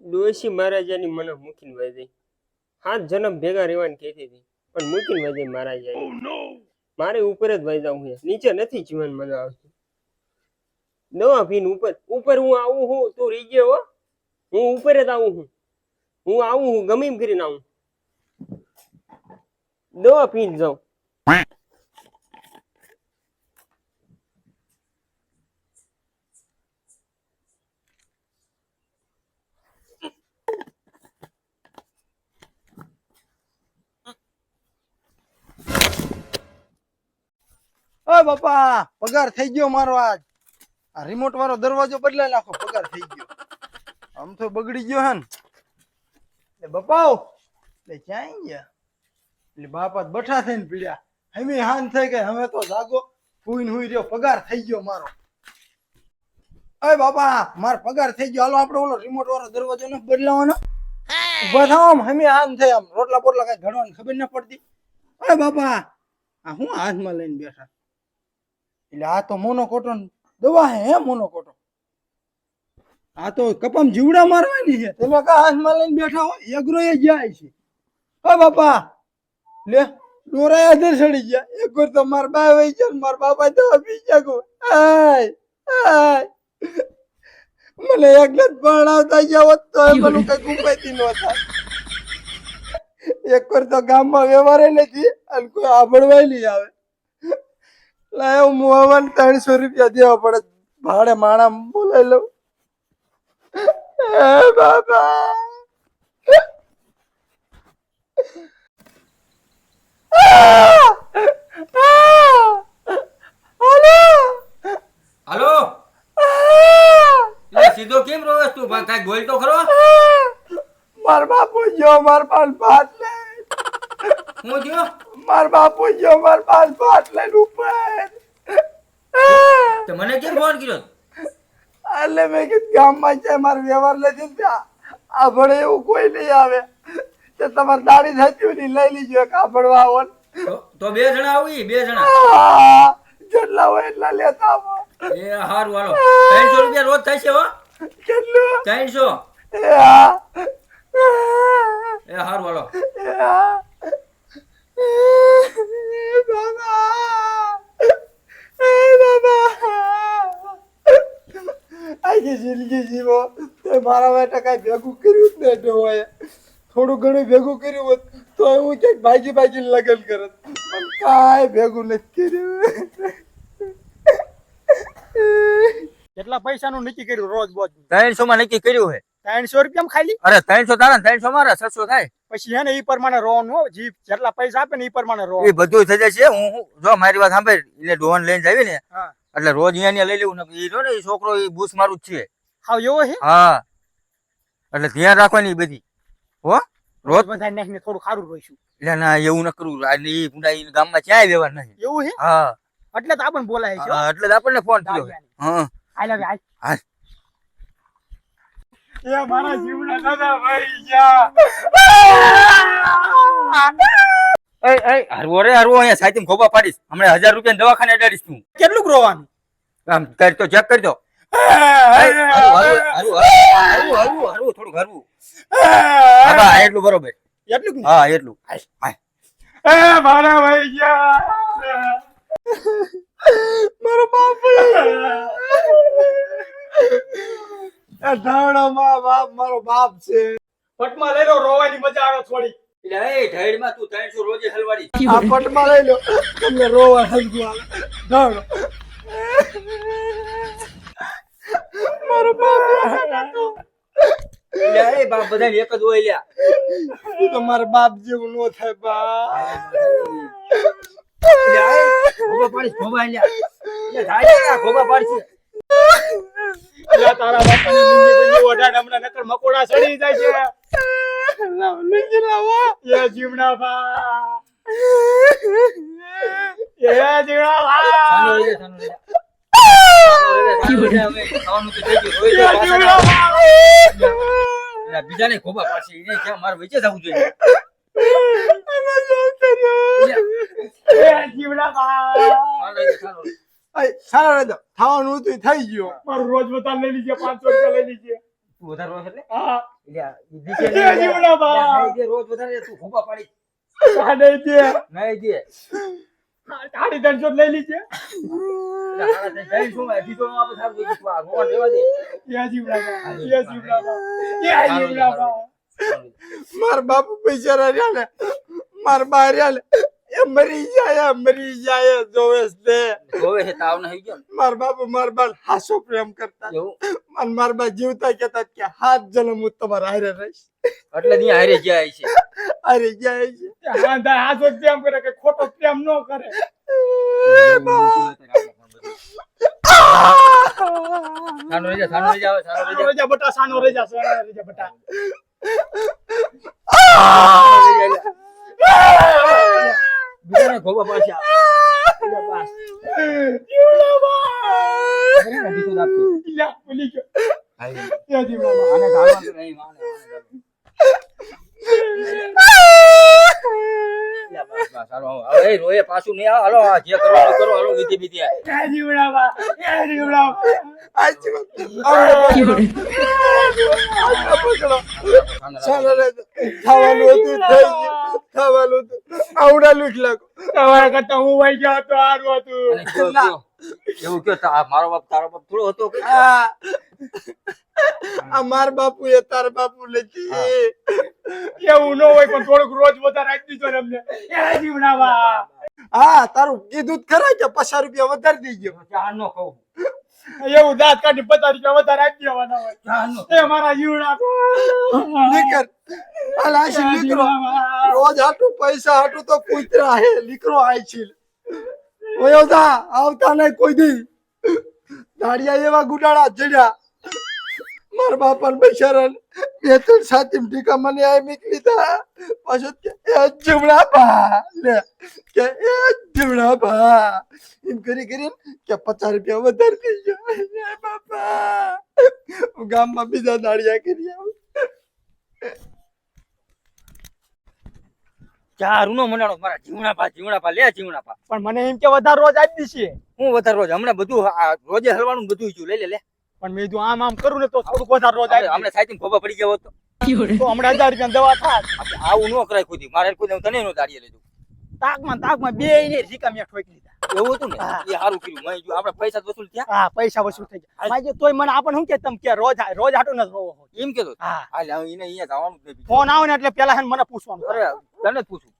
ડોશી મહારાજાની મને મૂકીને વહી ગઈ. 7 જન્મ ભેગા રહેવાની કહેતી હતી પણ મૂકીને વહી ગઈ મહારાજાએ. મારે ઉપર જ વહી જાઉં છે, નીચે નથી જીવન મજા આવતું. દવા પીને ઉપર હું આવું હું, તું રહી ગયો હો. હું ઉપર જ આવું હું આવું હું ગમે એમ કરીને આવું. દવા પીને જાઉં. ઓ બાપા, પગાર થઈ ગયો મારો. આજ આ રિમોટ વાળો દરવાજો બદલાઈ નાખો, પગાર થઈ ગયો. આમ તો બગડી ગયો હે ને બાપા. એટલે ક્યાં ગયા? એટલે બાપા બઠા થઈને પીડ્યા. હમી હાન થઈ ગઈ, હવે તો જાગો. હુઈ હુઈ રહ્યો, પગાર થઈ ગયો મારો. અય બાપા, મારો પગાર થઈ ગયો. હાલો આપણે ઓલો રિમોટ વાળો દરવાજો ને બદલાવાનો. ઉભા થાવ, આમ હમી હાન થઈ. આમ રોટલા પોટલા કઈ ઘડવાની ખબર ન પડતી. અય બાપા, આ હું હાથમાં લઈને બેઠા. એટલે આ તો મોનોકોટો દવા હે મોનોકોટો. આ તો કપામ જીવડા મારવાની છે. તમે કા હાથમાં લઈને બેઠા હો? એગ્રો એ જાય છે. હા બાપા, લે ડોરા આધર સડી ગયા. એક વાર તો માર બા વઈ ગયા, માર બાપા તો પી ગયા. આય આય, મને એકલા જ ભણાવતા ગયા હોત તો મને કઈ ઉપાયથી ન થાય. એક વાર તો ગામમાં વ્યવહારે નથી અને કોઈ આભળવાય નહીં આવે. લાયો મુવાન 300 રૂપિયા દેવા પડે, ભાડે માણા બોલાઈ લઉં. બાબા, હાલો સીધો કેમ રોવે તું? કઈ ગોલ તો ખરો. માર બાપુ જો માર પાન ભાત લે. હું જો માર બાપુ જો માર પાન ભાત લે ઉપર. તો મને કેમ ફોન કર્યો? એટલે મેં કીધું ગામમાં જાય મારો વ્યવહાર નથી ત્યાં આ ભણે એવું કોઈ નહીં આવે. તો તમારે દાડી થતી હોય લઈ લીજો એક આ ભણવા આવો. તો 2 જણા આવી, 2 જણા જેટલા હોય એટલા લેતા આવો. એ હારું હાલો. 300 રૂપિયા રોજ થાય છે હો. કેટલું? 300. એ હારું હાલો. આખી જિંદગી જીવો તો મારા માટે કઈ ભેગું કર્યું જ નહીં હોય. થોડું ઘણું ભેગું કર્યું હોત તો હું ક્યાંક ભાગી લગન કરત, પણ કાંઈ ભેગું નથી કર્યું. કેટલા પૈસાનું નક્કી કર્યું રોજ બોજ? 300 માં નક્કી કર્યું છે. 300 રૂપિયા ખાલી? અરે 300 તારા 300 મારા 600 થાય. પછી હે ને ઈ પ્રમાણે રોન હો, જી જેટલા પૈસા આપે ને ઈ પ્રમાણે રોન. એ બધું થઈ જશે. હું જો મારી વાત સાંભળ, એને ડોહન લઈને જાવી ને હા, એટલે રોજ અહીંયા લઈ લેવું ને. ઈ જો ને ઈ છોકરો ઈ બૂસ મારું જ છે. હાવ એવો હે? હા, એટલે ધ્યાન રાખવાની બધી હો. રોજ બધા નાખીને થોડું ખારું રોઈશું. એટલે ના એવું ન કરવું. આ ઈ પુડા ઈ ગામમાં ક્યાંય વ્યવહાર નહીં. એવું હે? હા, એટલે તો આપણને બોલાય છે. હા, એટલે જ આપણને ફોન કર્યો. હા, આઈ લવ યુ. હા. એ મારા જીવના દાદા ભાઈ ગયા. હરવો અહીંયા સાઈથી ખોબા પાડીશ. હમણાં 1000 રૂપિયા દવાખાને અડાડીશ તું. કેટલું રોવાનું? આમ કર તો ચેક કરજો. થોડું હરવું. હા, એટલું બરોબર. એટલું? હા, એટલું. એ મારા ભાઈ ગયા. મારો બાપ. એ ધાવડા માં બાપ મારો બાપ છે. પટમાં લઈ લો, રોવાની મજા આવે થોડી. એટલે એ ઢેડમાં તું 300 રોજે હલવાડી. આ પટમાં લઈ લો, તમને રોવા હલવું આવે. ધાવડો મારો બાપ. એટલે એ બાપ બધાને એક જ હોય લ્યા. ઈ તો મારા બાપ જેવું નો થાય બા. ખોબા પાડીશ, ખોબા લ્યા. એટલે થાય ખોબા પાડશે. તારા બાપાની જિંદગી ઓઢાડ હમણાં નકર મકોડા સડી જાય છે. એ જીવના ભા, એ જીવના ભા. બીજાને ખોબા પાડશે. એને ક્યાં મારે વચ્ચે જવું જોઈએ. સારા રહેજો. ખાવાનું હતું થઈ ગયું. મારું રોજ વધારે લઈ લીજે, 500 રૂપિયા લઈ લીજે. તું વધારે રોજ એટલે હા, એ જીવડા બા. રોજ વધારે તું ખોબા પાડી આ નહીં દે. નહીં દે તારી 300 લઈ લીજે. જઈ શું દીધો આપણે સારું કીધું આ રોવા દેવા દે એ જીવડા બા. એ જીવડા બા. એ જીવડા બા. માર બાપુ બિચારા રહ્યા ને માર બા રહ્યા ને એ મરી જાય જોવેસ દે જોવે છે તાવ નહીં ગયો માર બાપુ માર બા હાસો પ્રેમ કરતા એવું અને માર બા જીવતા કહેતા કે હાથ જન્મ હું તમારા હારે રહીશ એટલે ની હારે જાય છે અરે જાય છે હા દા હાસો પ્રેમ કરે કે ખોટો પ્રેમ ન કરે. સાનો રહી જા હવે સાનો રહી જા રજા બટા સાનો રજા બટા. બીજાને ખોબા પાછા જીવડા બા. દીધો આપતો લા ભૂલી ગયો. હાય એ જીવડા બા. આને ગાળવાનું નહીં માને બસ હાલો હવે એ રોયે પાછું નહીં હાલો આ જે કરવાનું કરો હાલો વિધિ વિધિ એ જીવડા બા. એ જીવડા બા. આજી આવડે પકડો ચાલો ખાવાનું હતું થઈ ગયું ખાવાનું હતું આવડા લૂટ લાગો તમારા કરતા હું વહી ગયો તો સારું હતું. અને કયો એવું કયો મારો બાપ તારો બાપ થોડો હતો કે આ માર બાપુ એ તાર બાપુ નથી એવું ન હોય પણ થોડુંક રોજ વધારે આપી દીધો ને અમને. એ જીવડા બા. હા તારું કીધું જ ખરા કે 50 રૂપિયા વધારી દીજો ચા નો ખાવ એવું દાંત કાઢી 50 રૂપિયા વધારે આપી દેવાના હોય. ચા નો એ મારા જીવડા બા. નીકળ હાલ આશી નીકળો રોજ હાટું પૈસા હાટું તો કૂતરા હે નીકળો આશી ઓયો જા આવતા નહીં કોઈ દી દાડિયા એવા ગુડાળા જડ્યા મારા બાપાને બિચારા બે ત્રણ સાથી ટીકા મને આ નીકળી તા પાછો કે એ જીવડા ભા લે કે એ જીવડા ભા એમ કરીને કે 50 રૂપિયા વધારે થઈ ગયો એ બાપા હું ગામમાં બીજા દાડિયા કરી આવું ચારું નો મનાણો મારા જીવણા પા લે જીવણા પા પણ મને એમ કે વધારે રોજ આપી છે. હું વધારે રોજ હમણાં બધું રોજે હલવાનું બધું છું લે પણ મેં કીધું આમ કરું ને તો થોડુંક વધારે રોજ આપી. હમણાં સાઈથી ખોબા પડી ગયા હોત તો તો હમણાં 1000 રૂપિયા દવા થાત. આપણે આવું ન કરાય ખુદી મારે કોઈ તને નો દાડીએ લીધું તાકમાં બે ને રીકા મેં ઠોકી દીધા. એવું હતું ને એ સારું કર્યું મેં જો આપણે પૈસા વસૂલ થયા હા પૈસા વસૂલ થઈ ગયા. માજે તોય મને આપણને શું કે તમે કે રોજ હાટો ન રોવો. એમ કેતો હા હાલ હવે એને અહીંયા જવાનું જ નહીં ફોન આવે ને એટલે પેલા મને પૂછવાનું. અરે તને જ પૂછું